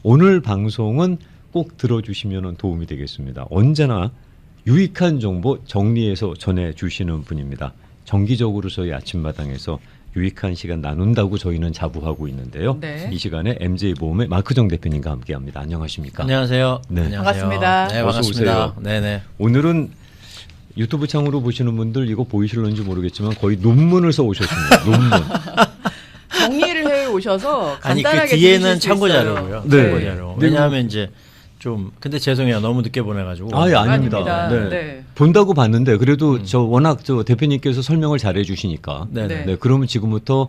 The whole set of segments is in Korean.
오늘 방송은 꼭 들어주시면 도움이 되겠습니다. 언제나 유익한 정보 정리해서 전해주시는 분입니다. 정기적으로 저희 아침마당에서 유익한 시간 나눈다고 저희는 자부하고 있는데요. 네. 이 시간에 MJ보험의 마크정 대표님과 함께합니다. 안녕하십니까? 안녕하세요. 네. 안녕하세요. 반갑습니다. 네, 어서 반갑습니다. 오세요. 네네. 오늘은 유튜브 창으로 보시는 분들 이거 보이실런지 모르겠지만 거의 논문을 써 오셨습니다. 논문. 정리를 해 오셔서 아니 간단하게 그 뒤에는 들으실 수 참고 있어요. 자료고요. 네. 참고 자료. 왜냐하면 이제 좀 근데 죄송해요. 너무 늦게 보내가지고. 아예 아닙니다. 아닙니다. 네. 네. 본다고 봤는데 그래도 저 워낙 저 대표님께서 설명을 잘해 주시니까 네네. 네, 그러면 지금부터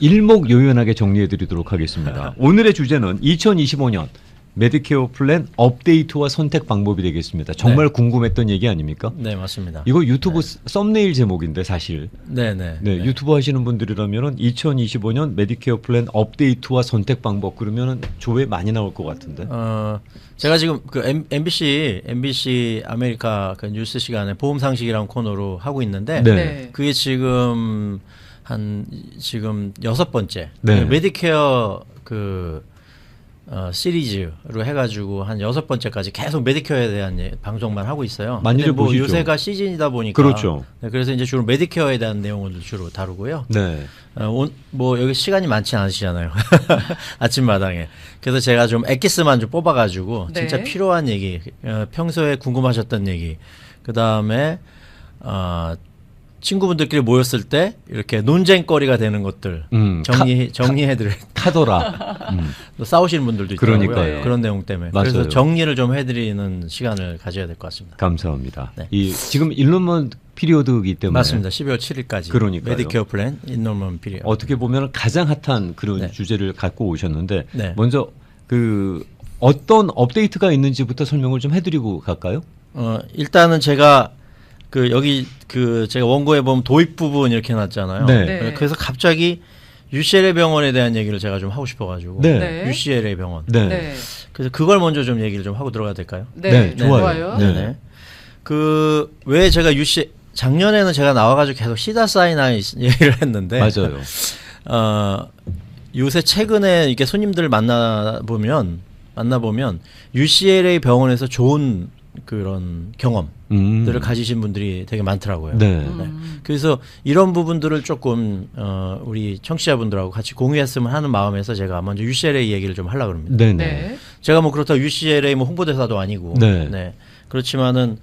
일목요연하게 정리해 드리도록 하겠습니다. 오늘의 주제는 2025년 메디케어 플랜 업데이트와 선택 방법이 되겠습니다. 정말 네. 궁금했던 얘기 아닙니까? 네 맞습니다. 이거 유튜브 썸네일 제목인데 사실 네네. 네, 유튜브 하시는 분들이라면 2025년 메디케어 플랜 업데이트와 선택 방법 그러면 조회 많이 나올 것 같은데. 제가 지금 그 MBC 아메리카 그 뉴스 시간에 보험 상식이라는 코너로 하고 있는데 네. 네. 그게 지금 지금 6번째 네. 그 메디케어 시리즈로 해가지고 한 6번째까지 계속 메디케어에 대한 방송만 하고 있어요. 많이들 근데 뭐 보시죠. 요새가 시즌이다 보니까 그렇죠. 네, 그래서 이제 주로 메디케어에 대한 내용을 주로 다루고요. 네. 뭐 여기 시간이 많지 않으시잖아요. 아침마당에. 그래서 제가 좀 엑기스만 좀 뽑아가지고 네. 진짜 필요한 얘기, 평소에 궁금하셨던 얘기, 그 다음에 친구분들끼리 모였을 때 이렇게 논쟁거리가 되는 것들 정리해드릴. 카더라. 또 싸우시는 분들도 있더라고요. 그러니까요. 그런 내용 때문에. 맞아요. 그래서 정리를 좀 해드리는 시간을 가져야 될 것 같습니다. 감사합니다. 네. 지금 일론먼 피리어드이기 때문에 맞습니다. 12월 7일까지. 그러니까요. 메디케어 플랜 인노먼 피리어. 어떻게 보면 가장 핫한 그런 네. 주제를 갖고 오셨는데 네. 먼저 어떤 업데이트가 있는지부터 설명을 좀 해드리고 갈까요? 일단은 제가 여기 제가 원고에 보면 도입 부분 이렇게 해놨잖아요. 네. 네. 그래서 갑자기 UCLA 병원에 대한 얘기를 제가 좀 하고 싶어가지고. 네. 네. UCLA 병원. 네. 네. 그래서 그걸 먼저 좀 얘기를 좀 하고 들어가도 될까요? 네. 네, 좋아요. 네. 네네. 왜 제가 작년에는 제가 나와가지고 계속 시다사이나이 얘기를 했는데. 맞아요. 요새 최근에 이렇게 손님들 만나보면 UCLA 병원에서 좋은 그런 경험들을 가지신 분들이 되게 많더라고요. 네. 그래서 이런 부분들을 조금 우리 청취자분들하고 같이 공유했으면 하는 마음에서 제가 먼저 UCLA 얘기를 좀 하려고 합니다. 네네. 네. 제가 뭐 그렇다고 UCLA 뭐 홍보대사도 아니고, 네. 그렇지만은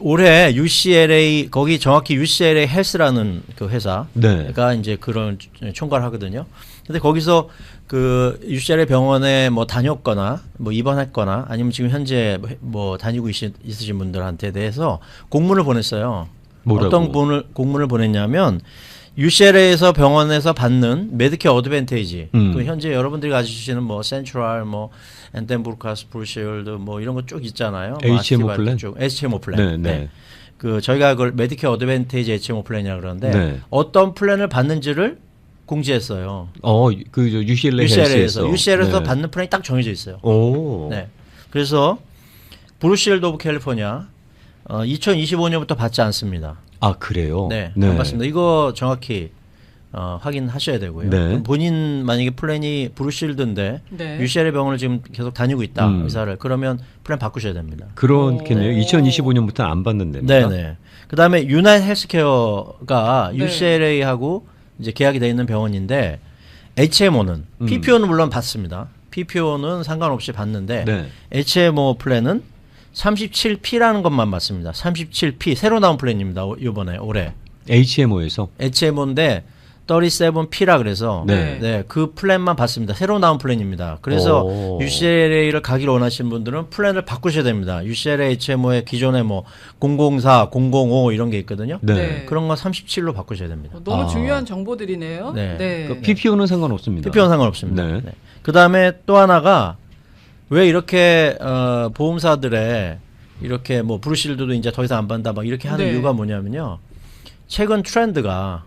올해 UCLA 거기 정확히 UCLA 헬스라는 그 회사가 네. 이제 그런 총괄을 하거든요. 근데 거기서 UCLA 병원에 뭐 다녔거나 뭐 입원했거나 아니면 지금 현재 뭐 다니고 있으신 분들한테 대해서 공문을 보냈어요. 뭐라고? 어떤 공문을 보냈냐면 UCLA에서 병원에서 받는 메디케어 어드밴테이지 현재 여러분들이 가지시는 뭐 센트럴 뭐 엔덴부르카스 브루실드 뭐 이런 거 쭉 있잖아요. HMO 플랜? HMO 플랜. 네. 저희가 그걸 메디케어 어드밴테이지 HMO 플랜이라고 그러는데 네. 어떤 플랜을 받는지를 공지했어요. UCLA에서 UCLA에서 받는 플랜이 딱 정해져 있어요. 오. 네. 그래서 브루실드 오브 캘리포니아 2025년부터 받지 않습니다. 아 그래요? 네, 안 받습니다. 이거 정확히 확인하셔야 되고요. 네. 본인 만약에 플랜이 브루실드인데 네. UCLA 병원을 지금 계속 다니고 있다 의사를 그러면 플랜 바꾸셔야 됩니다. 그렇겠네요. 2025년부터는 안 받는답니다. 네네. 그다음에 유나이트 헬스케어가 네. UCLA하고 이제 계약이 돼 있는 병원인데 HMO는 PPO는 물론 받습니다. PPO는 상관없이 받는데 네. HMO 플랜은 37P라는 것만 받습니다. 37P 새로 나온 플랜입니다. 이번에 올해 HMO에서 HMO인데 37P라 그래서 네. 그 플랜만 받습니다. 새로 나온 플랜입니다. 그래서 오. UCLA를 가기를 원하시는 분들은 플랜을 바꾸셔야 됩니다. UCLA HMO의 기존에 뭐 004, 005 이런 게 있거든요. 네. 네. 그런 거 37로 바꾸셔야 됩니다. 너무 아. 중요한 정보들이네요. 네. 그 PPO는 상관없습니다. PPO는 상관없습니다. 네. 네. 그 다음에 또 하나가 왜 이렇게 보험사들의 이렇게 뭐 브루실드도 이제 더 이상 안 받는다 막 이렇게 하는 네. 이유가 뭐냐면요. 최근 트렌드가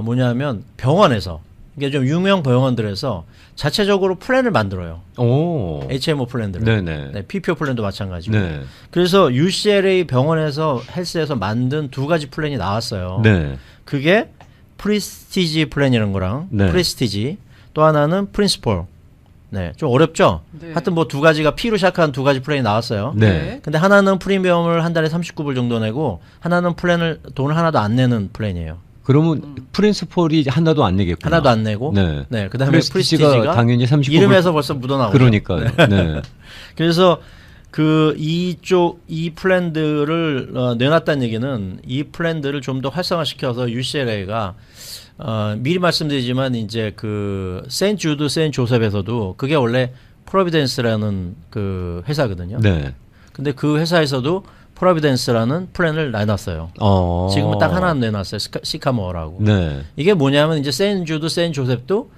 뭐냐면 병원에서 이게 좀 유명 병원들에서 자체적으로 플랜을 만들어요. 오. HMO 플랜들을. 네네. 네, PPO 플랜도 마찬가지고. 네. 그래서 UCLA 병원에서 헬스에서 만든 두 가지 플랜이 나왔어요. 네. 그게 프리스티지 플랜이라는 거랑 네. 프리스티지 또 하나는 프린시폴. 네, 좀 어렵죠. 네. 하여튼 뭐 두 가지가 P로 시작한 두 가지 플랜이 나왔어요. 네. 근데 하나는 프리미엄을 한 달에 39불 정도 내고 하나는 플랜을 돈을 하나도 안 내는 플랜이에요. 그러면 프린스폴이 하나도 안 내겠구나. 하나도 안 내고. 네. 그다음에 프리스티지가 당연히 39불. 이름에서 벌써 묻어나오죠. 그러니까요. 네. 그래서 이 플랜들을 내놨다는 얘기는 이 플랜들을 좀 더 활성화시켜서 UCLA가 미리 말씀드리지만 이제 그 세인트 주드 세인트 조셉에서도 그게 원래 프로비덴스라는 그 회사거든요. 네. 근데 그 회사에서도 프로비덴스라는 플랜을 내놨어요. 지금은 딱 하나 내놨어요. 시카모어라고. 네. 이게 뭐냐면 이제 세인트 주드 세인트 조셉도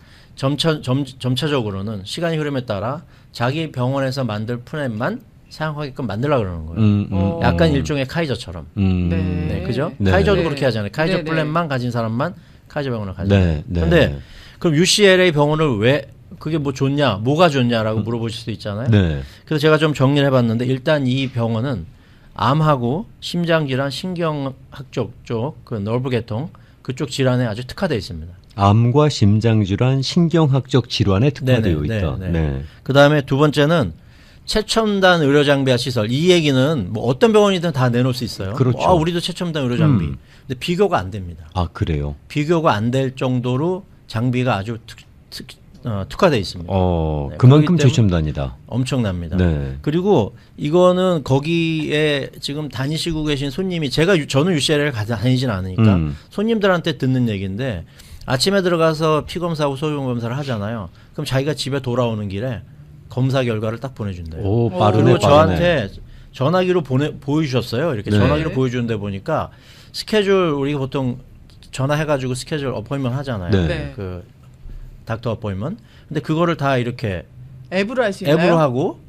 점차적으로는 시간이 흐름에 따라 자기 병원에서 만들 플랜만 사용하게끔 만들려고 그러는 거예요. 약간 일종의 카이저처럼. 네. 네, 그죠? 네. 카이저도 네. 그렇게 하잖아요. 카이저 네, 네. 플랜만 가진 사람만 카이저 병원을 가잖아요. 네. 네. 근데 그럼 UCLA 병원을 왜 그게 뭐 좋냐, 뭐가 좋냐라고 물어보실 수도 있잖아요. 네. 그래서 제가 좀 정리를 해봤는데 일단 이 병원은 암하고 심장질환, 신경학적 쪽, 그 너브 계통 그쪽 질환에 아주 특화되어 있습니다. 암과 심장질환, 신경학적 질환에 특화되어 네네, 있다. 네네. 네. 그 다음에 두 번째는 최첨단 의료 장비와 시설. 이 얘기는 뭐 어떤 병원이든 다 내놓을 수 있어요. 그렇죠. 우리도 최첨단 의료 장비. 음. 근데 비교가 안 됩니다. 아, 그래요. 비교가 안 될 정도로 장비가 아주 특화되어 있습니다. 네, 그만큼 그렇기 때문에 최첨단이다. 엄청납니다. 네. 그리고 이거는 거기에 지금 다니시고 계신 손님이 저는 UCLA를 다니진 않으니까 손님들한테 듣는 얘기인데 아침에 들어가서 피 검사하고 소변 검사를 하잖아요. 그럼 자기가 집에 돌아오는 길에 검사 결과를 딱 보내준대요. 오, 빠르네. 그리고 빠르네. 저한테 전화기로 보여주셨어요. 이렇게 네. 전화기로 보여주는데 보니까 스케줄 우리가 보통 전화해가지고 스케줄 어포인먼트 하잖아요. 네. 네. 그 닥터 어포인먼트. 근데 그거를 다 이렇게 앱으로 할 수 있나요? 앱으로 하고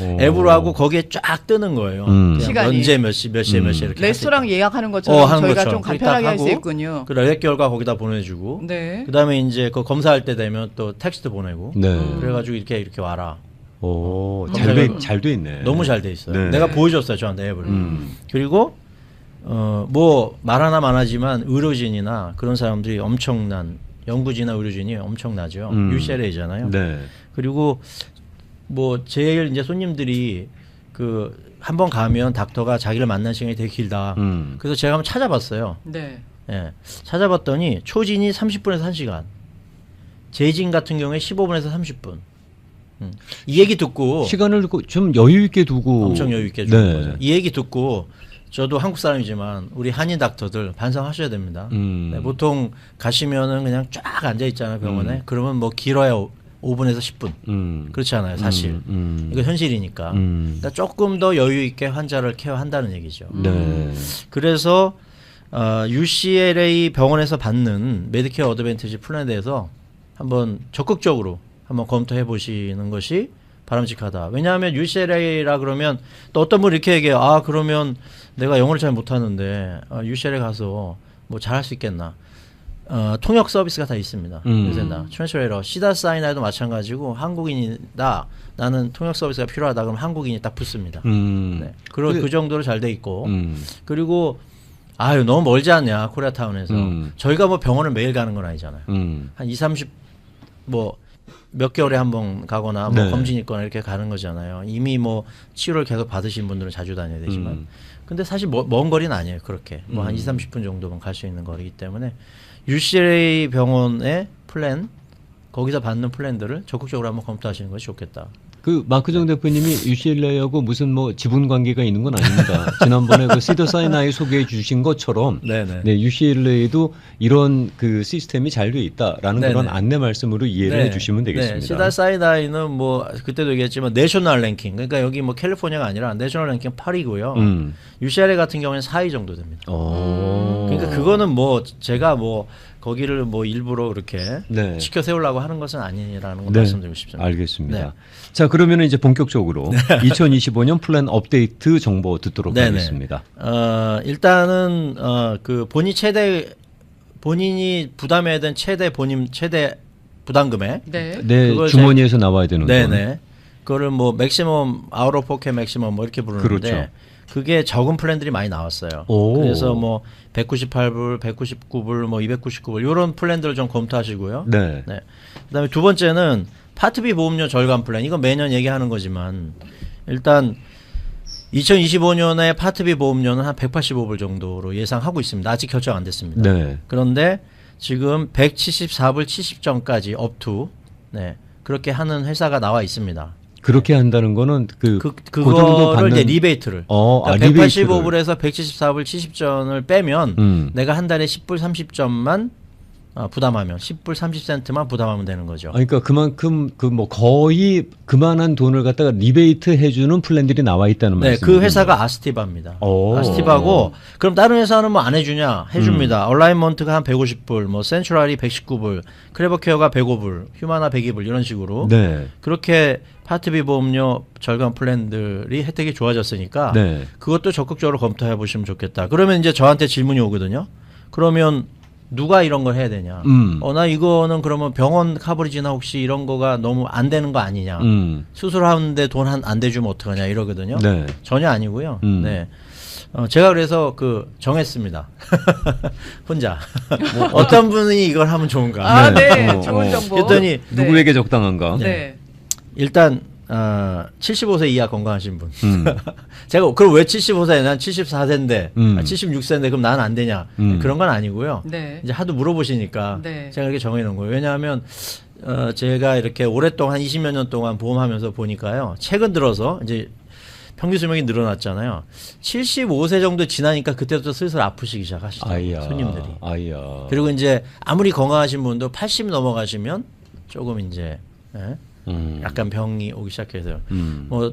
오. 앱으로 하고 거기에 쫙 뜨는 거예요. 그냥 시간이. 언제 몇 시에 몇 시에 이렇게 레스토랑 할 수 예약하는 것처럼 하는 저희가 것처럼. 좀 간편하게 할 수 하고 있군요. 그 연락 결과 거기다 보내주고 네. 그다음에 이제 그 검사할 때 되면 또 텍스트 보내고 네. 그래가지고 이렇게 와라. 오, 검사가 잘 돼 있네. 너무 잘 돼 있어요. 네. 내가 보여줬어요 저한테 앱을. 그리고 뭐 말하나 마나지만 의료진이나 그런 사람들이 엄청난 연구진이나 의료진이 엄청나죠. UCLA잖아요. 네. 그리고 뭐 제일 이제 손님들이 그 한 번 가면 닥터가 자기를 만난 시간이 되게 길다. 그래서 제가 한번 찾아봤어요. 네. 예. 찾아봤더니 초진이 30분에서 1시간. 재진 같은 경우에 15분에서 30분. 이 얘기 듣고 시간을 좀 여유 있게 두고 엄청 여유 있게 주는 네. 거죠. 이 얘기 듣고 저도 한국 사람이지만 우리 한인 닥터들 반성하셔야 됩니다. 네, 보통 가시면은 그냥 쫙 앉아 있잖아요 병원에. 그러면 뭐 길어야 5분에서 10분. 그렇지 않아요 사실. 이거 현실이니까. 그러니까 조금 더 여유 있게 환자를 케어한다는 얘기죠. 네. 그래서 UCLA 병원에서 받는 메디케어 어드밴티지 플랜에 대해서 한번 적극적으로 한번 검토해 보시는 것이 바람직하다. 왜냐하면 UCLA라 그러면 또 어떤 분이 이렇게 얘기해요. 아 그러면 내가 영어를 잘 못하는데 UCLA 가서 뭐 잘할 수 있겠나. 통역 서비스가 다 있습니다. 요새 나 트랜스레이터 시다사이나도 마찬가지고 한국인이다. 나는 통역 서비스가 필요하다. 그럼 한국인이 딱 붙습니다. 네. 그 정도로 잘 돼 있고 그리고 아유 너무 멀지 않냐 코리아타운에서 저희가 뭐 병원을 매일 가는 건 아니잖아요. 한 2-30 뭐 몇 개월에 한 번 가거나 뭐 네. 검진 있거나 이렇게 가는 거잖아요. 이미 뭐 치료를 계속 받으신 분들은 자주 다녀야 되지만 근데 사실 먼 거리는 아니에요. 그렇게 뭐 한 2-30분 정도만 갈 수 있는 거리이기 때문에 UCLA 병원의 플랜 거기서 받는 플랜들을 적극적으로 한번 검토하시는 것이 좋겠다. 그 마크정 대표님이 UCLA하고 무슨 뭐 지분 관계가 있는 건 아닙니다. 지난번에 그 시더사이나이 소개해 주신 것처럼 네네. 네, UCLA도 이런 그 시스템이 잘 돼 있다라는 네네. 그런 안내 말씀으로 이해를 네. 해 주시면 되겠습니다. 네. 시다사이나이는 뭐 그때도 얘기했지만 내셔널 랭킹 그러니까 여기 뭐 캘리포니아가 아니라 내셔널 랭킹 8위고요. UCLA 같은 경우에는 4위 정도 됩니다. 그러니까 그거는 뭐 제가 뭐 거기를 뭐 일부러 그렇게 네. 지켜 세우려고 하는 것은 아니라는 걸 네. 말씀드리고 싶습니다. 알겠습니다. 네. 자, 그러면 이제 본격적으로 2025년 플랜 업데이트 정보 듣도록 네네. 하겠습니다. 일단은 그 본이 최대 본인이 부담해야 되는 최대 부담 금액. 네. 내 그걸 주머니에서 나와야 되는 거. 네네. 그거를 뭐 맥시멈 아웃 오브 포켓 맥시멈 뭐 이렇게 부르는데 그렇죠. 그게 적은 플랜들이 많이 나왔어요. 오. 그래서 뭐 198불, 199불, 뭐 299불 이런 플랜들을 좀 검토하시고요. 네. 네. 그다음에 두 번째는 파트비 보험료 절감 플랜. 이건 매년 얘기하는 거지만 일단 2025년에 파트비 보험료는 한 185불 정도로 예상하고 있습니다. 아직 결정 안 됐습니다. 네. 그런데 지금 174불 70전까지 업투 네. 그렇게 하는 회사가 나와 있습니다. 그렇게 한다는 거는 그 정도 그거를 받는 이제 리베이트를 그러니까 185불에서 174불 70전을 빼면 내가 한 달에 10불 30전만 부담하면 10불 30센트만 부담하면 되는 거죠. 그러니까 그만큼 그 뭐 거의 그만한 돈을 갖다가 리베이트 해주는 플랜들이 나와 있다는 네, 말씀이군요. 그 회사가 아스티바입니다. 오. 아스티바고 그럼 다른 회사는 뭐 안 해주냐? 해줍니다. 얼라인먼트가 한 150불, 뭐 센츄럴이 119불, 크레버케어가 105불, 휴마나 102불 이런 식으로 네. 그렇게 파트비 보험료 절감 플랜들이 혜택이 좋아졌으니까 네. 그것도 적극적으로 검토해 보시면 좋겠다. 그러면 이제 저한테 질문이 오거든요. 그러면 누가 이런 걸 해야 되냐? 나 이거는 그러면 병원 카버리지나 혹시 이런 거가 너무 안 되는 거 아니냐? 수술하는데 돈 안 대주면 어떡하냐 이러거든요. 네. 전혀 아니고요. 네. 제가 그래서 정했습니다. 혼자. 뭐 어떤 분이 이걸 하면 좋은가? 아, 네. 네. 좋은 정보. 그랬더니 네. 누구에게 적당한가? 네. 일단 75세 이하 건강하신 분. 제가 그럼 왜 75세? 난 74세인데, 76세인데 그럼 난 안 되냐? 그런 건 아니고요. 네. 이제 하도 물어보시니까 네. 제가 이렇게 정해놓은 거예요. 왜냐하면 제가 이렇게 오랫동안 한 20몇 년 동안 보험하면서 보니까요. 최근 들어서 이제 평균 수명이 늘어났잖아요. 75세 정도 지나니까 그때부터 슬슬 아프시기 시작하시죠. 손님들이. 아이야. 그리고 이제 아무리 건강하신 분도 80 넘어가시면 조금 이제 약간 병이 오기 시작해서요. 뭐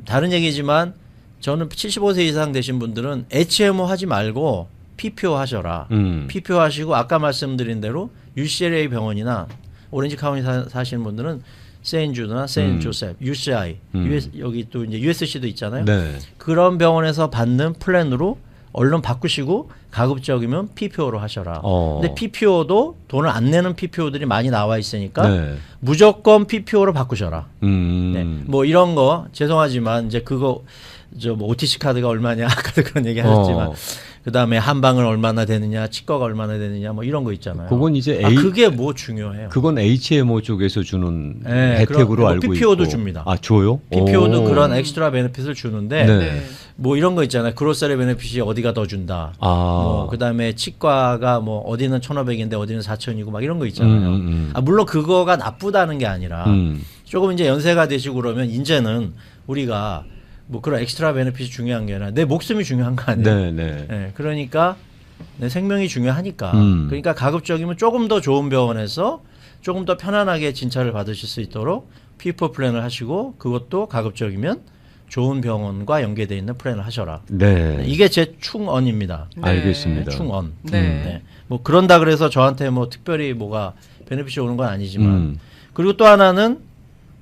다른 얘기지만 저는 75세 이상 되신 분들은 HMO 하지 말고 PPO 하셔라. PPO 하시고 아까 말씀드린 대로 UCLA 병원이나 오렌지 카운티 사시는 분들은 세인주드나 세인조셉, UCI, 여기 또 이제 USC도 있잖아요. 네. 그런 병원에서 받는 플랜으로 얼른 바꾸시고 가급적이면 PPO로 하셔라. 근데 PPO도 돈을 안 내는 PPO들이 많이 나와 있으니까 네. 무조건 PPO로 바꾸셔라. 네. 뭐 이런 거 죄송하지만 이제 그거 뭐 OTC 카드가 얼마냐 아까도 그런 얘기 하셨지만 그다음에 한방은 얼마나 되느냐, 치과가 얼마나 되느냐 뭐 이런 거 있잖아요. 그건 이제 그게 뭐 중요해요. 그건 HMO 쪽에서 주는 네, 혜택으로 알고 PPO도 있고. 줍니다. 아, 줘요? PPO도 오. 그런 엑스트라 베네핏을 주는데 네. 네. 뭐 이런 거 있잖아요. 그로서리 베네핏이 어디가 더 준다. 아. 뭐 그다음에 치과가 뭐 어디는 1,500인데 어디는 4,000이고 막 이런 거 있잖아요. 물론 그거가 나쁘다는 게 아니라 조금 이제 연세가 되시고 그러면 이제는 우리가 뭐 그런 엑스트라 베네핏이 중요한 게 아니라 내 목숨이 중요한 거 아니에요. 네, 네. 네, 그러니까 내 생명이 중요하니까 그러니까 가급적이면 조금 더 좋은 병원에서 조금 더 편안하게 진찰을 받으실 수 있도록 피포 플랜을 하시고 그것도 가급적이면 좋은 병원과 연계되어 있는 플랜을 하셔라. 네. 이게 제 충언입니다. 네. 알겠습니다. 충언. 네. 뭐 그런다 그래서 저한테 뭐 특별히 뭐가 베네핏이 오는 건 아니지만 그리고 또 하나는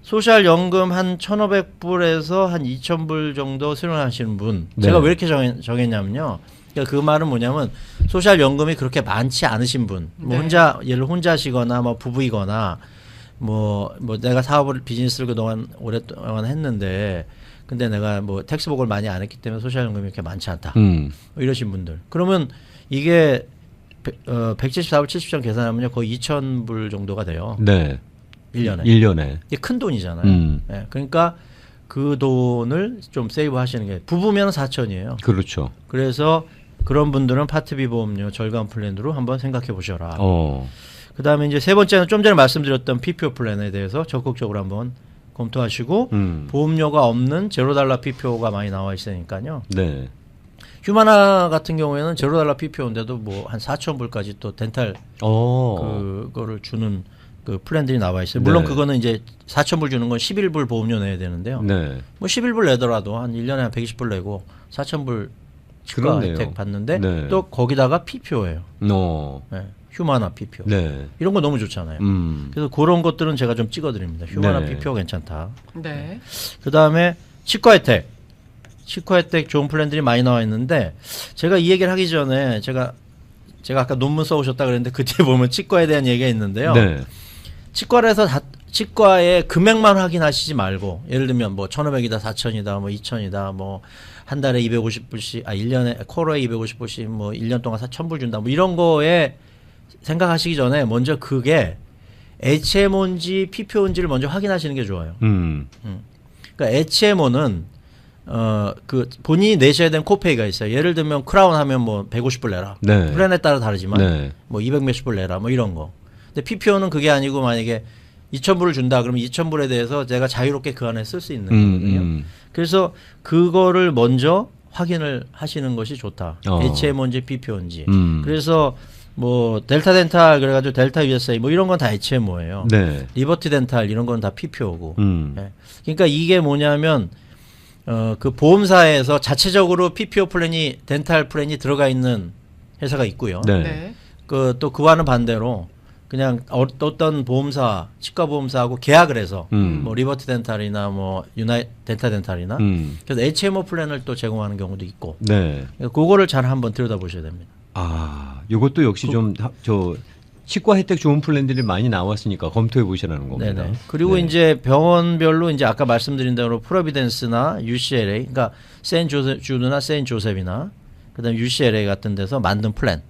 소셜 연금 한 1,500불에서 한 2,000불 정도 수령하시는 분. 네. 제가 왜 이렇게 정했냐면요. 그러니까 그 말은 뭐냐면 소셜 연금이 그렇게 많지 않으신 분. 뭐 네. 예를 들어 혼자시거나 뭐 부부이거나 뭐 내가 사업을 비즈니스를 그동안 오랫동안 했는데 근데 내가 뭐 텍스복을 많이 안 했기 때문에 소셜 연금이 이렇게 많지 않다. 뭐 이러신 분들. 그러면 이게 174불 70전 계산하면요. 거의 2,000불 정도가 돼요. 네. 1년에. 1년에. 이게 큰 돈이잖아요. 네, 그러니까 그 돈을 좀 세이브 하시는 게 부부면 4,000이에요. 그렇죠. 그래서 그런 분들은 파트비 보험료 절감 플랜으로 한번 생각해 보셔라. 그다음에 이제 세 번째는 좀 전에 말씀드렸던 PPO 플랜에 대해서 적극적으로 한번 검토하시고 보험료가 없는 $0 PPO가 많이 나와 있으니까요. 네. 휴마나 같은 경우에는 $0 PPO인데도 뭐 한 4,000불까지 또 덴탈 그거를 주는 그 플랜들이 나와 있어요. 물론 네. 그거는 이제 4,000불 주는 건 11불 보험료 내야 되는데요. 네. 뭐 11불 내더라도 한 1년에 한 120불 내고 4,000불 치과 그렇네요. 혜택 받는데 네. 또 거기다가 PPO예요. 네. 휴마나 PPO. 네. 이런 거 너무 좋잖아요. 그래서 그런 것들은 제가 좀 찍어드립니다. 휴마나 네. PPO 괜찮다. 네. 그다음에 치과 혜택. 치과 혜택 좋은 플랜들이 많이 나와 있는데 제가 이 얘기를 하기 전에 제가 제가 아까 논문 써오셨다 그랬는데 그 뒤에 보면 치과에 대한 얘기가 있는데요. 네. 치과에서 치과의 금액만 확인하시지 말고 예를 들면 뭐 1,500이다, 4,000이다, 뭐 2,000이다, 뭐 한 달에 250불씩, 1년에 코로에 250불씩 뭐 1년 동안 4,000불 준다, 뭐 이런 거에 생각하시기 전에 먼저 그게 HMO인지 PPO인지를 먼저 확인하시는 게 좋아요. 그러니까 HMO는 그 본인이 내셔야 되는 코페이가 있어요. 예를 들면 크라운 하면 뭐 150불 내라. 네. 플랜에 따라 다르지만 네. 뭐 200 몇십 불 내라 뭐 이런 거. 근데 PPO는 그게 아니고 만약에 2,000불을 준다 그러면 2,000불에 대해서 제가 자유롭게 그 안에 쓸 수 있는 거거든요. 그래서 그거를 먼저 확인을 하시는 것이 좋다. HMO인지 PPO인지. 그래서 뭐 델타 덴탈 그래가지고 델타 USA 뭐 이런 건 다 HMO예요. 네. 리버티 덴탈 이런 건 다 PPO고. 네. 그러니까 이게 뭐냐면 그 보험사에서 자체적으로 PPO 플랜이 덴탈 플랜이 들어가 있는 회사가 있고요. 네. 네. 그 또 그와는 반대로 그냥 어떤 보험사 치과 보험사하고 계약을 해서 뭐 리버티 덴탈이나 뭐 유나이 덴타 덴탈이나 그래서 HMO 플랜을 또 제공하는 경우도 있고. 네. 그거를 잘 한번 들여다보셔야 됩니다. 아, 이것도 역시 좀 저 치과 혜택 좋은 플랜들이 많이 나왔으니까 검토해 보시라는 겁니다. 네네. 그리고 네. 이제 병원별로 이제 아까 말씀드린 대로 프로비덴스나 UCLA, 그러니까 세인 조세주드나 세인 조셉이나 그다음 UCLA 같은 데서 만든 플랜,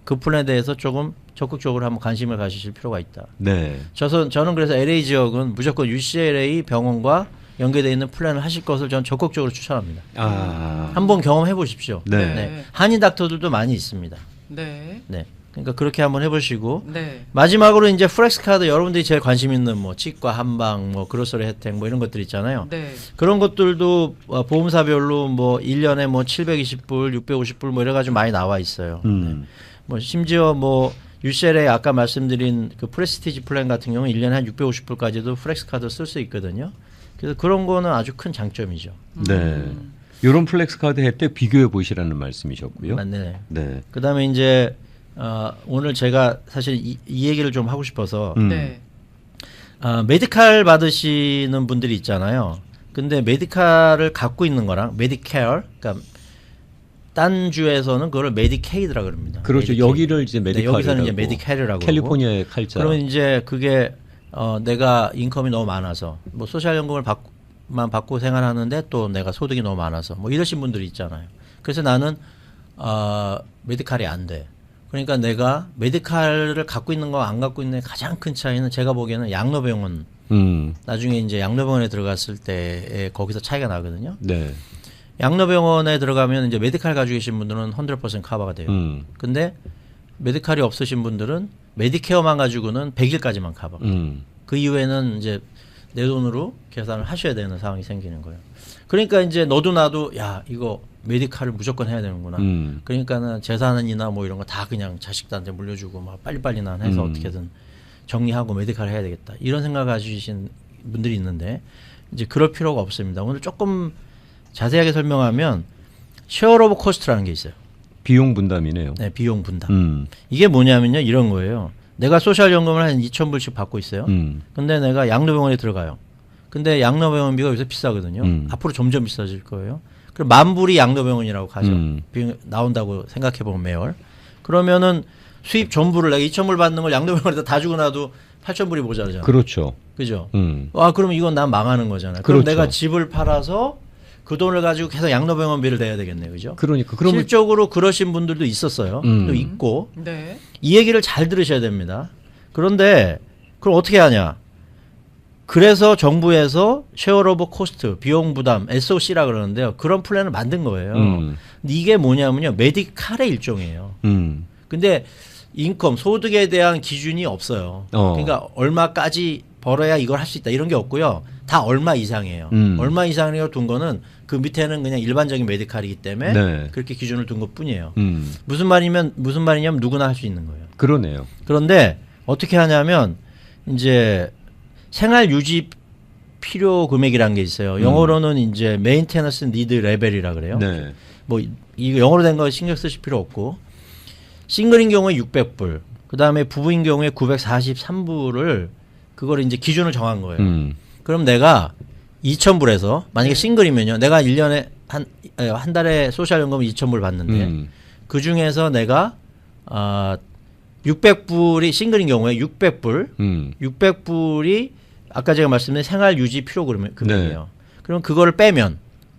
그 플랜에 대해서 조금 적극적으로 한번 관심을 가지실 필요가 있다. 네. 저는 그래서 LA 지역은 무조건 UCLA 병원과 연계되어 있는 플랜을 하실 것을 저는 적극적으로 추천합니다. 아. 한번 경험해 보십시오. 네. 한인 닥터들도 많이 있습니다. 네. 네. 그러니까 그렇게 한번 해보시고 네. 마지막으로 이제 플렉스 카드 여러분들이 제일 관심 있는 뭐 치과 한방 뭐 그로서리 혜택 뭐 이런 것들 있잖아요. 네. 그런 것들도 보험사별로 뭐 1년에 뭐 720불, 650불 뭐 이래 가지고 많이 나와 있어요. 뭐 심지어 뭐 UCLA 아까 말씀드린 그 프레스티지 플랜 같은 경우는 1년에 한 650불까지도 플렉스 카드 쓸 수 있거든요. 그래서 그런 거는 아주 큰 장점이죠. 네. 이런 플렉스 카드 혜택 비교해 보시라는 말씀이셨고요. 맞네. 네. 그다음에 이제 오늘 제가 사실 이 얘기를 좀 하고 싶어서 네. 메디칼 받으시는 분들이 있잖아요. 근데 메디칼을 갖고 있는 거랑 메디케어, 그러니까 딴 주에서는 그걸 메디케이드라 그럽니다. 그렇죠. 메디케이드. 여기를 이제 네, 메디칼이라고. 여기서는 이제 메디케어라고 캘리포니아의 칼자. 그러면 이제 그게 내가 인컴이 너무 많아서 뭐 소셜연금을 만 받고 생활하는데 또 내가 소득이 너무 많아서 뭐 이러신 분들이 있잖아요. 그래서 나는 메디칼이 안 돼. 그러니까 내가 메디칼을 갖고 있는 거 안 갖고 있는 가장 큰 차이는 제가 보기에는 양로병원 나중에 이제 양로병원에 들어갔을 때 거기서 차이가 나거든요. 네. 양로병원에 들어가면 이제 메디칼 가지고 계신 분들은 100% 커버가 돼요. 근데 메디칼이 없으신 분들은 메디케어만 가지고는 100일까지만 커버. 그 이후에는 이제 내 돈으로 계산을 하셔야 되는 상황이 생기는 거예요. 그러니까 이제 너도 나도 야 이거 메디칼을 무조건 해야 되는구나. 그러니까는 재산이나 뭐 이런 거 다 그냥 자식들한테 물려주고 막 빨리빨리 난 해서 어떻게든 정리하고 메디칼을 해야 되겠다. 이런 생각 가지신 분들이 있는데 이제 그럴 필요가 없습니다. 오늘 조금 자세하게 설명하면 쉐어 오브 코스트라는 게 있어요. 비용 분담이네요. 네, 비용 분담. 이게 뭐냐면요. 이런 거예요. 내가 소셜연금을 한 2,000불씩 받고 있어요. 근데 내가 양로병원에 들어가요. 근데 양로병원비가 요새 비싸거든요. 앞으로 점점 비싸질 거예요. 그럼 10,000불이 양로병원이라고 가죠. 비용 나온다고 생각해보면 매월. 그러면은 수입 전부를 내가 2,000불 받는 걸 양로병원에다 다 주고 나도 8,000불이 모자라잖아요. 그렇죠. 그죠? 그럼 이건 난 망하는 거잖아요. 그럼 그렇죠. 내가 집을 팔아서 그 돈을 가지고 계속 양로병원비를 내야 되겠네요. 그죠? 그러니까 그러면 실적으로 그러신 분들도 있었어요. 또 있고. 네. 이 얘기를 잘 들으셔야 됩니다. 그런데 그럼 어떻게 하냐? 그래서 정부에서 쉐어 오브 코스트, 비용 부담, SOC라 그러는데요. 그런 플랜을 만든 거예요. 근데 이게 뭐냐면요. 메디칼의 일종이에요. 근데 인컴, 소득에 대한 기준이 없어요. 그러니까 얼마까지 벌어야 이걸 할 수 있다 이런 게 없고요. 다 얼마 이상이에요. 얼마 이상이라고 둔 거는 그 밑에는 그냥 일반적인 메디칼이기 때문에 네. 그렇게 기준을 둔 것뿐이에요. 무슨 말이냐면 누구나 할 수 있는 거예요. 그러네요. 그런데 어떻게 하냐면 이제 생활 유지 필요 금액이라는 게 있어요. 영어로는 이제 메인테너스 니드 레벨이라 그래요. 네. 뭐 이거 영어로 된 거 신경 쓰실 필요 없고 싱글인 경우에 600불, 그 다음에 부부인 경우에 943불을 그걸 이제 기준을 정한 거예요. 그럼 내가 2,000불에서 만약에 싱글이면요, 내가 1년에 한 달에 소셜연금 2,000불 받는데 그 중에서 내가 600불이 싱글인 경우에 600불, 600불이 아까 제가 말씀드린 생활 유지 필요 금액이에요. 그럼 그거를 빼면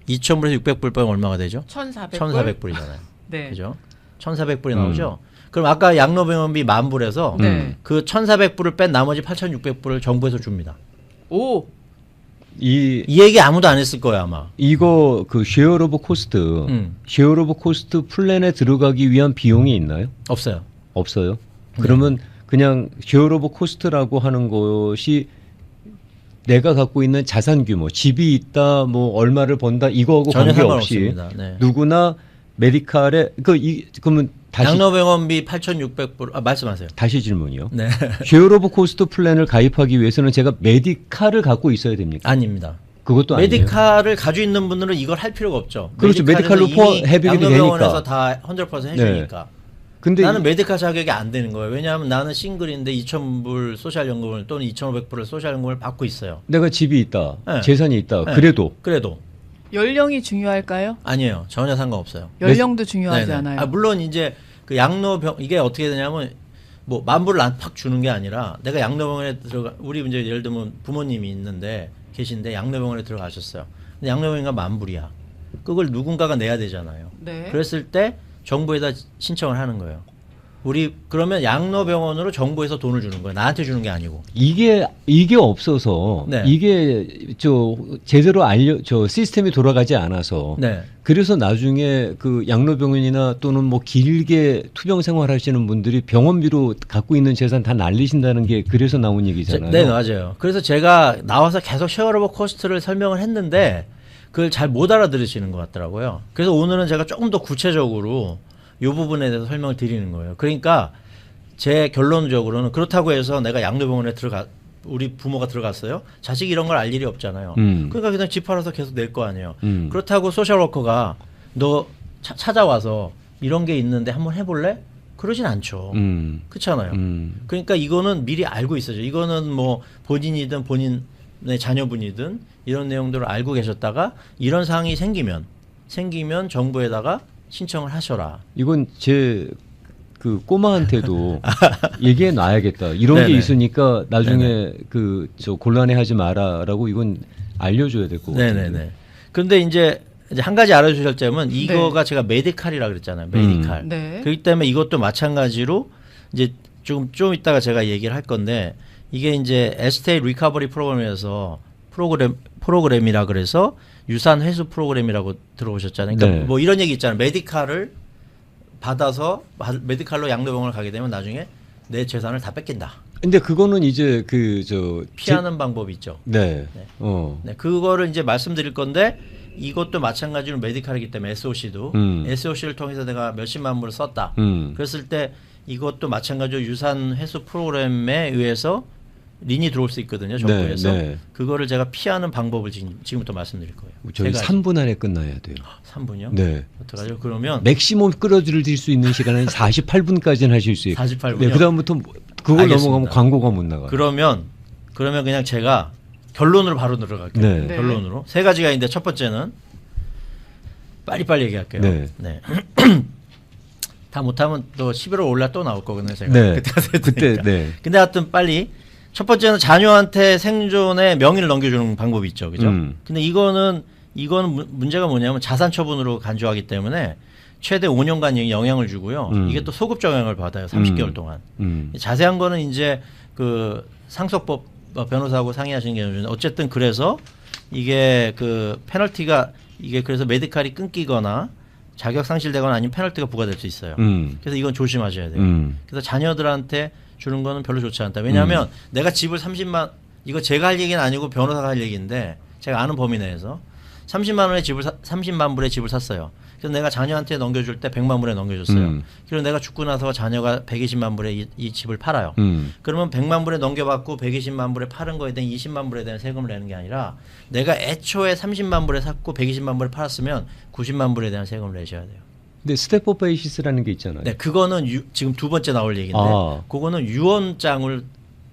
2,000불에서 600불 빼면 얼마가 되죠? 1,400불. 1,400불이잖아요. 네. 그죠? 1,400불이 나오죠. 그럼 아까 양로병원비 10,000불에서 네. 그 1,400불을 뺀 나머지 8,600불을 정부에서 줍니다. 오. 이 얘기 아무도 안 했을 거예요 아마. 이거 그 쉐어 오브 코스트, 쉐어 오브 코스트 플랜에 들어가기 위한 비용이 있나요? 없어요. 없어요. 그러면 그냥 쉐어 오브 코스트라고 하는 것이 내가 갖고 있는 자산 규모, 집이 있다, 뭐 얼마를 번다 이거하고 전혀 관계없이 상관없습니다. 네. 누구나 메디칼에 그러면 다시 양로병원비 8,600불. 말씀하세요. 다시 질문이요. 네. 쉐어 오브 코스트 플랜을 가입하기 위해서는 제가 메디칼을 갖고 있어야 됩니까? 아닙니다. 그것도 아니에요. 메디칼을 가지고 있는 분들은 이걸 할 필요가 없죠. 그렇죠. 메디칼로 해비게 양로병원에서 되니까. 다 100% 해주니까. 근데 나는 메디칼 자격이 안 되는 거예요. 왜냐하면 나는 싱글인데 2,000불 소셜연금을 또는 2,500불을 소셜연금을 받고 있어요. 내가 집이 있다, 네. 재산이 있다. 네. 그래도 연령이 중요할까요? 아니에요. 전혀 상관없어요. 연령도 중요하지 네네. 않아요. 물론 이제 그 양로병 이게 어떻게 되냐면 뭐 10,000불을 팍 주는 게 아니라 내가 양로병원에 들어가 우리 이제 예를 들면 부모님이 있는데 계신데 양로병원에 들어가셨어요. 근데 양로병원가 10,000불이야. 그걸 누군가가 내야 되잖아요. 네. 그랬을 때 정부에다 신청을 하는 거예요. 우리 그러면 양로병원으로 정부에서 돈을 주는 거예요. 나한테 주는 게 아니고. 이게 없어서 네. 이게 제대로 시스템이 돌아가지 않아서 네. 그래서 나중에 그 양로병원이나 또는 뭐 길게 투병 생활하시는 분들이 병원비로 갖고 있는 재산 다 날리신다는 게 그래서 나온 얘기잖아요. 네, 맞아요. 그래서 제가 나와서 계속 쉐어러버 코스트를 설명을 했는데 그걸 잘 못 알아들으시는 것 같더라고요. 그래서 오늘은 제가 조금 더 구체적으로 이 부분에 대해서 설명을 드리는 거예요. 그러니까 제 결론적으로는 그렇다고 해서 내가 양로병원에 우리 부모가 들어갔어요. 자식이 이런 걸 알 일이 없잖아요. 그러니까 그냥 집 팔아서 계속 낼 거 아니에요. 그렇다고 소셜워커가 너 찾아와서 이런 게 있는데 한번 해볼래? 그러진 않죠. 그렇잖아요. 그러니까 이거는 미리 알고 있어야죠. 이거는 뭐 본인이든 본인의 자녀분이든 이런 내용들을 알고 계셨다가 이런 상황이 생기면 정부에다가 신청을 하셔라. 이건 제 그 꼬마한테도 얘기해 놔야겠다. 이런 네네. 게 있으니까 나중에 네네. 곤란해하지 마라라고 이건 알려줘야 될 것 같아요. 네네네. 근데 이제 한 가지 알아주실 점은 이거가 제가 메디칼이라 그랬잖아요. 메디칼. 네. 그렇기 때문에 이것도 마찬가지로 이제 좀 이따가 제가 얘기를 할 건데 이게 이제 에스테이트 리커버리 프로그램에서 프로그램이라 그래서 유산 회수 프로그램이라고 들어보셨잖아요. 그러니까 네. 뭐 이런 얘기 있잖아요. 메디칼을 받아서 메디칼로 양로병원을 가게 되면 나중에 내 재산을 다 뺏긴다. 근데 그거는 이제 피하는 방법이 있죠. 네. 네. 어. 네, 그거를 이제 말씀드릴 건데 이것도 마찬가지로 메디칼이기 때문에 SOC도 SOC를 통해서 내가 몇십만 불을 썼다. 그랬을 때 이것도 마찬가지로 유산 회수 프로그램에 의해서 린이 들어올 수 있거든요. 정부에서. 네. 그거를 제가 피하는 방법을 지금부터 말씀드릴 거예요. 저희 3분 안에 끝나야 돼요. 3분이요? 네. 어떡하죠? 그러면 맥시멈 끌어들일 수 있는 시간은 48분까지는 하실 수 있고. 48분이요? 네, 그다음부터 그걸 알겠습니다. 넘어가면 광고가 못 나가요. 그러면 그냥 제가 결론으로 바로 들어갈게요. 네. 네. 결론으로. 세 가지가 있는데 첫 번째는 빨리빨리 얘기할게요. 네. 다 못하면 또 11월 올라 또 나올 거거든요. 제가. 네. 그때 가서 그때 했으니까. 네. 근데 하여튼 빨리 첫 번째는 자녀한테 생존의 명의를 넘겨주는 방법이 있죠. 그죠? 근데 이거는 문제가 뭐냐면 자산 처분으로 간주하기 때문에 최대 5년간 영향을 주고요. 이게 또 소급 영향을 받아요. 30개월 동안. 자세한 거는 이제 그 상속법 변호사하고 상의하시는 게 좋은데 어쨌든 그래서 이게 그 페널티가 이게 그래서 메디칼이 끊기거나 자격 상실되거나 아니면 페널티가 부과될 수 있어요. 그래서 이건 조심하셔야 돼요. 그래서 자녀들한테 주는 거는 별로 좋지 않다. 왜냐하면 내가 집을 30만 이거 제가 할 얘기는 아니고 변호사가 할 얘기인데 제가 아는 범위 내에서 30만 원의 집을 30만 불의 집을 샀어요. 그래서 내가 자녀한테 넘겨줄 때 100만 불에 넘겨줬어요. 그리고 내가 죽고 나서 자녀가 120만 불에 이 집을 팔아요. 그러면 100만 불에 넘겨받고 120만 불에 파는 거에 대한 20만 불에 대한 세금을 내는 게 아니라 내가 애초에 30만 불에 샀고 120만 불에 팔았으면 90만 불에 대한 세금을 내셔야 돼요. 근데 스텝 업 베이시스라는 게 있잖아요. 네, 그거는 지금 두 번째 나올 얘기인데, 그거는 유언장을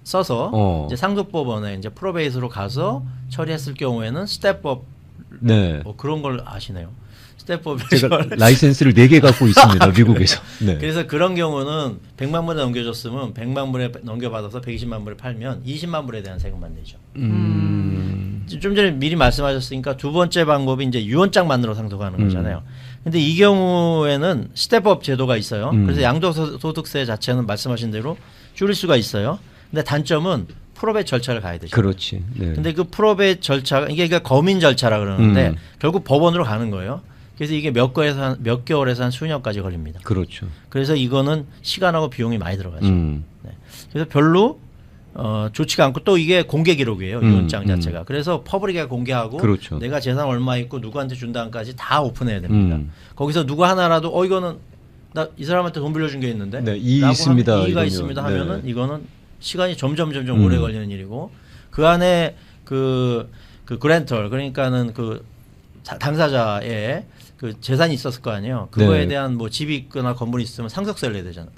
써서 이제 상속법원에 이제 프로베이스로 가서 처리했을 경우에는 스텝업 네. 그런 걸 아시네요. 스텝업 제가 라이센스를 4개 갖고 있습니다. 미국에서. 네. 그래서 그런 경우는 100만 불에 넘겨줬으면 100만 불에 넘겨받아서 120만 불에 팔면 20만 불에 대한 세금만 내죠. 좀 전에 미리 말씀하셨으니까 두 번째 방법이 이제 유언장만으로 상속하는 거잖아요. 근데 이 경우에는 스텝업 제도가 있어요. 그래서 양도소득세 자체는 말씀하신 대로 줄일 수가 있어요. 근데 단점은 프로벳 절차를 가야 되죠. 그렇지. 네. 근데 그 프로벳 절차가 이게 그러니까 거민 절차라 그러는데 결국 법원으로 가는 거예요. 그래서 이게 몇 개월에서 한 수년까지 걸립니다. 그렇죠. 그래서 이거는 시간하고 비용이 많이 들어가죠. 네. 그래서 별로 좋지가 않고 또 이게 공개 기록이에요. 유언장 자체가. 그래서 퍼블릭에 공개하고 그렇죠. 내가 재산 얼마 있고 누구한테 준다까지 다 오픈해야 됩니다. 거기서 누구 하나라도 이거는 나 이 사람한테 돈 빌려준 게 있는데 네, 이의 있습니다. 이의가 이러면. 있습니다 하면은 네. 이거는 시간이 점점 오래 걸리는 일이고 그 안에 그 그랜털 그러니까는 그 당사자의 그 재산이 있었을 거 아니에요. 그거에 네. 대한 뭐 집이 있거나 건물이 있으면 상속세를 내야 되잖아.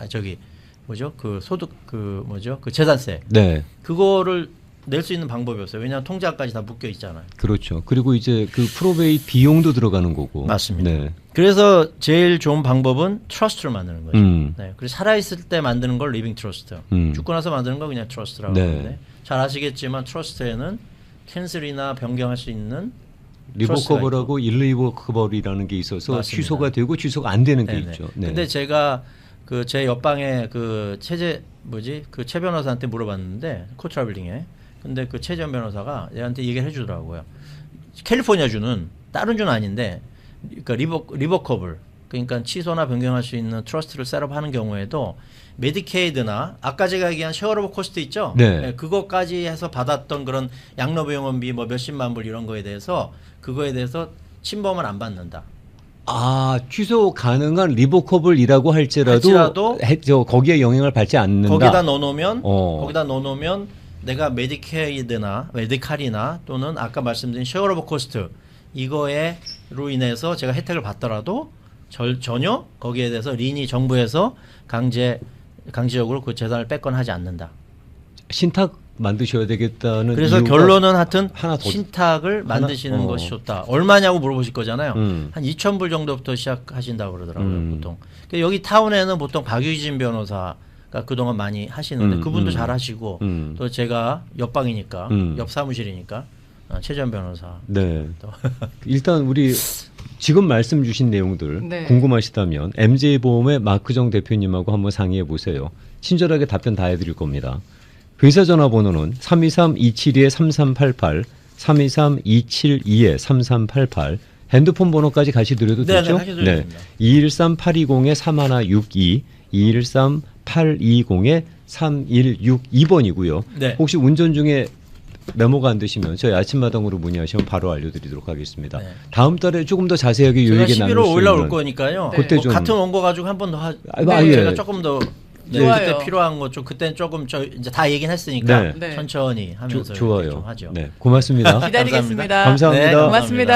뭐죠? 그 소득 그 재산세. 네. 그거를 낼 수 있는 방법이 없어요. 왜냐하면 통장까지 다 묶여 있잖아요. 그렇죠. 그리고 이제 그 프로베이 비용도 들어가는 거고. 맞습니다. 네. 그래서 제일 좋은 방법은 트러스트를 만드는 거죠. 음. 네. 그래서 살아있을 때 만드는 걸 리빙 트러스트. 죽고 나서 만드는 거 그냥 트러스트라고 네. 하는데 잘 아시겠지만 트러스트에는 캔슬이나 변경할 수 있는 리버커버라고 일리버커버리라는 게 있어서 맞습니다. 취소가 되고 취소가 안 되는 게 네네. 있죠. 네. 근데 제가 그 제 옆방에 그 최 변호사한테 물어봤는데 코트라블링에 근데 그 최전 변호사가 얘한테 얘기를 해주더라고요. 캘리포니아주는 다른 주는 아닌데 그러니까 리버커블 그러니까 취소나 변경할 수 있는 트러스트를 셋업하는 경우에도 메디케이드나 아까 제가 얘기한 쉐어 오브 코스트 있죠? 네. 그거까지 해서 받았던 그런 양로병원비 뭐 몇십만 불 이런 거에 대해서 그거에 대해서 침범을 안 받는다. 아, 취소 가능한 리버커블이라고 할지라도 거기에 영향을 받지 않는다. 거기다 넣어놓으면 내가 메디케이드나 메디칼이나 또는 아까 말씀드린 쉐어 오브 코스트 이거에로 인해서 제가 혜택을 받더라도 전혀 거기에 대해서 린이 정부에서 강제적으로 그 재산을 뺏거나 하지 않는다. 신탁 만드셔야 되겠다는 그래서 이유가 결론은 하여튼 하나 더 신탁을 만드시는 것이 좋다. 얼마냐고 물어보실 거잖아요. 한 2,000불 정도부터 시작하신다고 그러더라고요. 보통. 여기 타운에는 보통 박유진 변호사가 그동안 많이 하시는데 그분도 잘 하시고 또 제가 옆방이니까 옆 사무실이니까 최전 변호사. 네. 일단 우리 지금 말씀 주신 내용들 네. 궁금하시다면 MJ보험의 마크정 대표님하고 한번 상의해 보세요. 친절하게 답변 다 해드릴 겁니다. 회사 전화번호는 323-272-3388, 323-272-3388. 핸드폰 번호까지 같이 드려도 네, 되죠? 네, 같이 드려도 됩니다. 213-820-3162, 213-820-3162번이고요. 네. 혹시 운전 중에 메모가 안 되시면 저희 아침마당으로 문의하시면 바로 알려드리도록 하겠습니다. 네. 다음 달에 조금 더 자세하게 제가 요약에 나눌 11월 수 5일 날 올 있는 거니까요. 그때 뭐 좀 같은 원고 가지고 한 번 더 예. 제가 조금 더 좋아요. 그때 필요한 거 좀 그때는 조금 이제 다 얘기는 했으니까 네. 네. 천천히 하면서 이렇게 좋아요. 좀 하죠. 네, 고맙습니다. 기다리겠습니다. 감사합니다. 네, 고맙습니다.